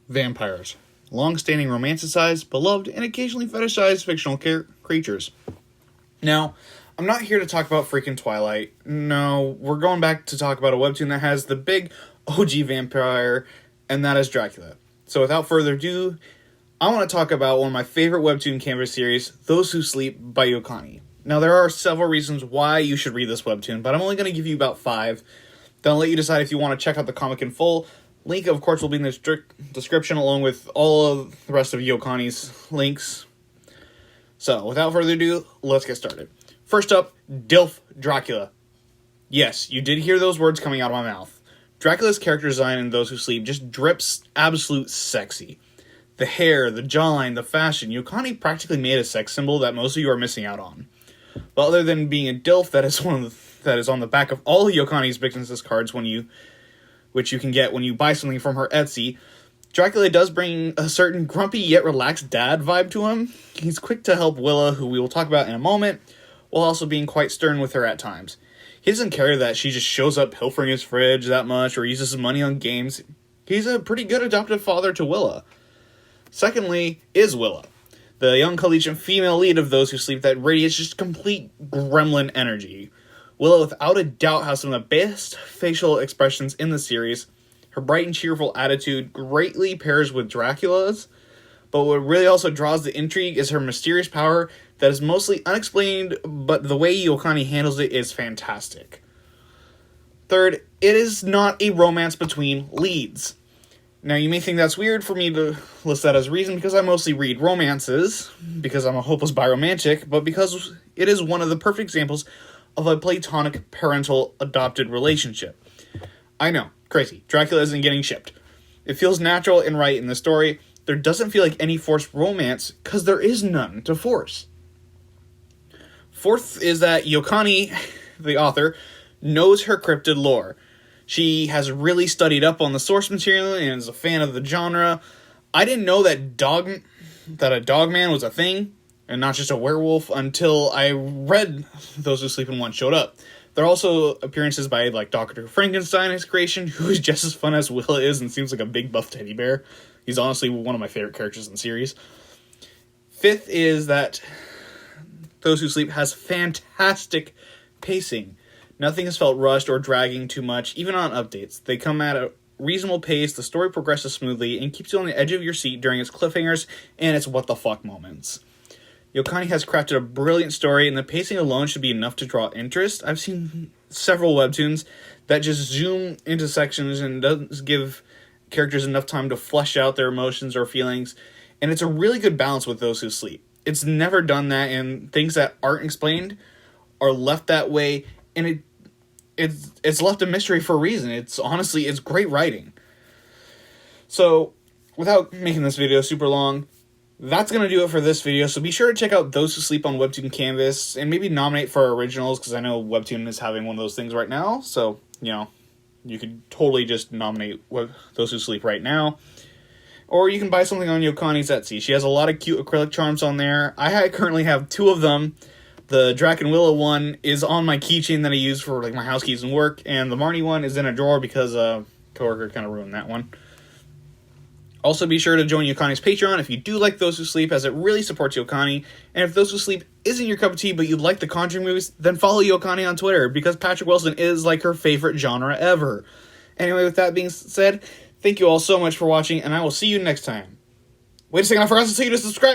Vampires. Long-standing romanticized, beloved, and occasionally fetishized fictional creatures. Now, I'm not here to talk about freaking Twilight. No, we're going back to talk about a webtoon that has the big OG vampire, and that is Dracula. So without further ado, I want to talk about one of my favorite webtoon canvas series, Those Who Sleep by Yokani. Now, there are several reasons why you should read this webtoon, but I'm only going to give you about 5. Then I'll let you decide if you want to check out the comic in full. Link, of course, will be in the description, along with all of the rest of Yokani's links. So, without further ado, let's get started. First up, DILF Dracula. Yes, you did hear those words coming out of my mouth. Dracula's character design in Those Who Sleep just drips absolute sexy. The hair, the jawline, the fashion, Yokani practically made a sex symbol that most of you are missing out on. But other than being a DILF, that is on the back of all of Yokani's business cards which you can get when you buy something from her Etsy, Dracula does bring a certain grumpy yet relaxed dad vibe to him. He's quick to help Willa, who we will talk about in a moment, while also being quite stern with her at times. He doesn't care that she just shows up pilfering his fridge that much or uses his money on games. He's a pretty good adoptive father to Willa. Secondly, is Willa, the young collegiate female lead of Those Who Sleep that radiates just complete gremlin energy. Willa, without a doubt, has some of the best facial expressions in the series. Her bright and cheerful attitude greatly pairs with Dracula's, but what really also draws the intrigue is her mysterious power that is mostly unexplained, but the way Yokani handles it is fantastic. Third, it is not a romance between leads. Now, you may think that's weird for me to list that as a reason, because I mostly read romances, because I'm a hopeless biromantic, but because it is one of the perfect examples of a platonic parental adopted relationship. I know, crazy. Dracula isn't getting shipped. It feels natural and right in the story. There doesn't feel like any forced romance, because there is none to force. Fourth is that Yokani, the author, knows her cryptid lore. She has really studied up on the source material and is a fan of the genre. I didn't know that a dogman was a thing, and not just a werewolf, until I read Those Who Sleep in One showed up. There are also appearances by, Dr. Frankenstein, his creation, who is just as fun as Willa is and seems like a big buff teddy bear. He's honestly one of my favorite characters in the series. Fifth is that Those Who Sleep has fantastic pacing. Nothing has felt rushed or dragging too much, even on updates. They come at a reasonable pace, the story progresses smoothly, and keeps you on the edge of your seat during its cliffhangers and its what-the-fuck moments. Yokani has crafted a brilliant story, and the pacing alone should be enough to draw interest. I've seen several webtoons that just zoom into sections and doesn't give characters enough time to flesh out their emotions or feelings, and it's a really good balance with Those Who Sleep. It's never done that, and things that aren't explained are left that way, and it's left a mystery for a reason. It's great writing. So, without making this video super long, that's going to do it for this video, so be sure to check out Those Who Sleep on Webtoon Canvas, and maybe nominate for originals, because I know Webtoon is having one of those things right now, so, you could totally just nominate Those Who Sleep right now. Or you can buy something on Yokani's Etsy. She has a lot of cute acrylic charms on there. I currently have 2 of them. The Drac and Willow one is on my keychain that I use for my house keys and work, and the Marnie one is in a drawer because a coworker kind of ruined that one. Also, be sure to join Yokani's Patreon if you do like Those Who Sleep, as it really supports Yokani. And if Those Who Sleep isn't your cup of tea, but you like the Conjuring movies, then follow Yokani on Twitter, because Patrick Wilson is her favorite genre ever. Anyway, with that being said, thank you all so much for watching, and I will see you next time. Wait a second, I forgot to tell you to subscribe!